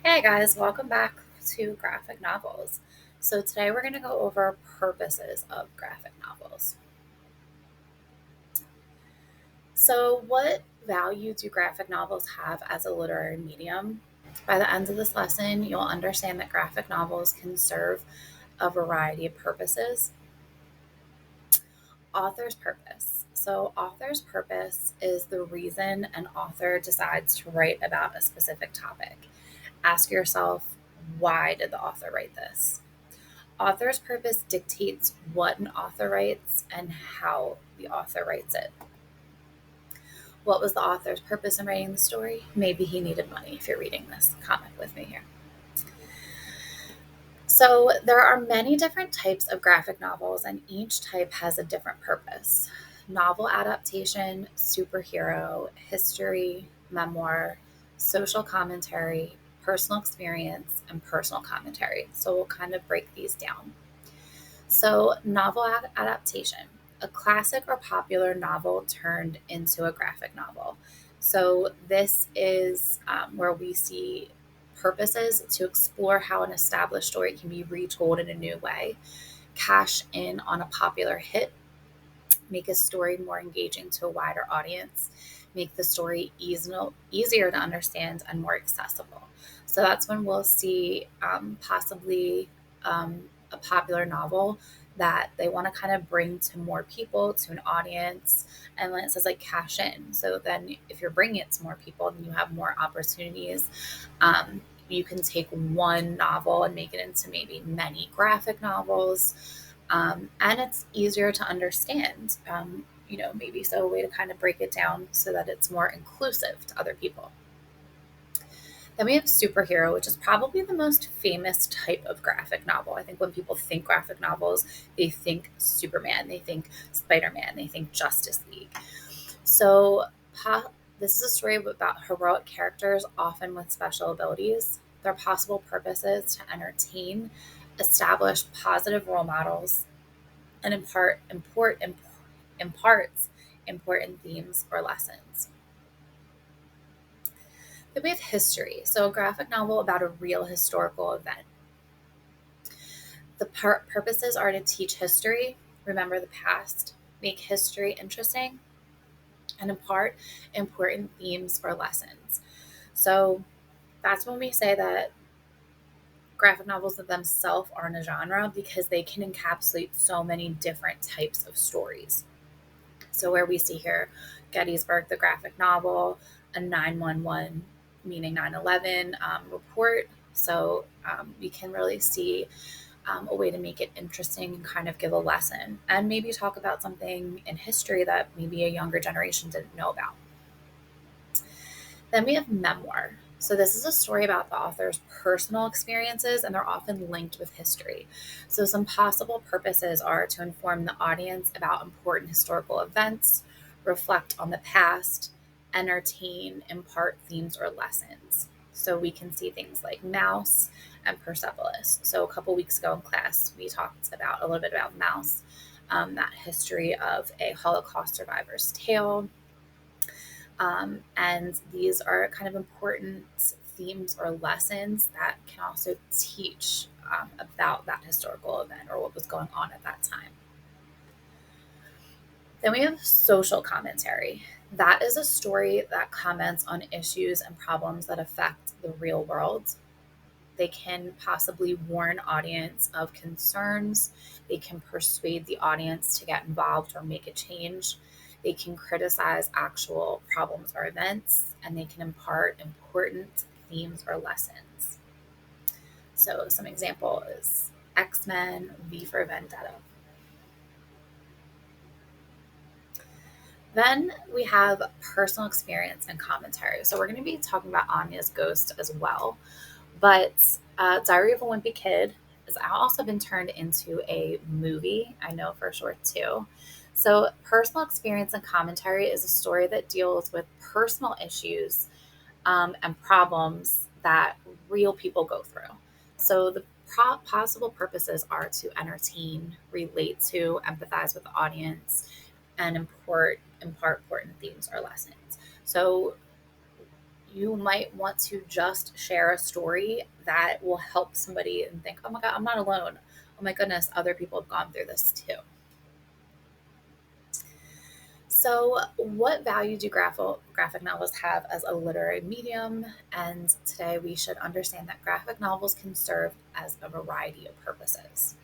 Hey guys, welcome back to graphic novels. So today we're going to go over purposes of graphic novels. So, what value do graphic novels have as a literary medium? By the end of this lesson, you'll understand that graphic novels can serve a variety of purposes. Author's purpose. So, author's purpose is the reason an author decides to write about a specific topic. Ask yourself, why did the author write this? Author's purpose dictates what an author writes and how the author writes it. What was the author's purpose in writing the story? Maybe he needed money if you're reading this comic with me here. So, there are many different types of graphic novels, and each type has a different purpose. Novel adaptation, superhero, history, memoir, social commentary, personal experience, and personal commentary. So, we'll kind of break these down. So, novel adaptation, a classic or popular novel turned into a graphic novel. So, this is where we see purposes to explore how an established story can be retold in a new way, cash in on a popular hit, make a story more engaging to a wider audience, make the story easier to understand and more accessible. So that's when we'll see possibly a popular novel that they want to kind of bring to more people, to an audience, and then it says like cash in. So then if you're bringing it to more people, then you have more opportunities. You can take one novel and make it into maybe many graphic novels, and it's easier to understand. Maybe so a way to kind of break it down so that it's more inclusive to other people. Then we have superhero, which is probably the most famous type of graphic novel. I think when people think graphic novels, they think Superman, they think Spider-Man, they think Justice League. So this is a story about heroic characters, often with special abilities. Their possible purposes to entertain, establish positive role models, and imparts important themes or lessons. Then we have history, so a graphic novel about a real historical event. The purposes are to teach history, remember the past, make history interesting, and impart important themes or lessons. So that's when we say that graphic novels of themselves aren't a genre because they can encapsulate so many different types of stories. So where we see here Gettysburg, the graphic novel, a 911, meaning 9/11 report. So we can really see a way to make it interesting and kind of give a lesson and maybe talk about something in history that maybe a younger generation didn't know about. Then we have memoir. So, this is a story about the author's personal experiences, and they're often linked with history. So, some possible purposes are to inform the audience about important historical events, reflect on the past, entertain, impart themes or lessons. So, we can see things like Mouse and Persepolis. So, a couple weeks ago in class, we talked about a little bit about Mouse, that history of a Holocaust survivor's tale, and these are kind of important themes or lessons that can also teach about that historical event or what was going on at that time. Then we have social commentary. That is a story that comments on issues and problems that affect the real world. They can possibly warn audience of concerns. They can persuade the audience to get involved or make a change. They can criticize actual problems or events, and they can impart important themes or lessons. So, some example is X-Men, V for Vendetta. Then we have personal experience and commentary. So, we're going to be talking about Anya's ghost as well. But Diary of a Wimpy Kid has also been turned into a movie, I know for sure too. So, personal experience and commentary is a story that deals with personal issues and problems that real people go through. So, the possible purposes are to entertain, relate to, empathize with the audience, and impart important themes or lessons. So, You might want to just share a story that will help somebody and think, oh my God, I'm not alone. Oh my goodness, other people have gone through this too. So, what value do graphic novels have as a literary medium? And today we should understand that graphic novels can serve as a variety of purposes.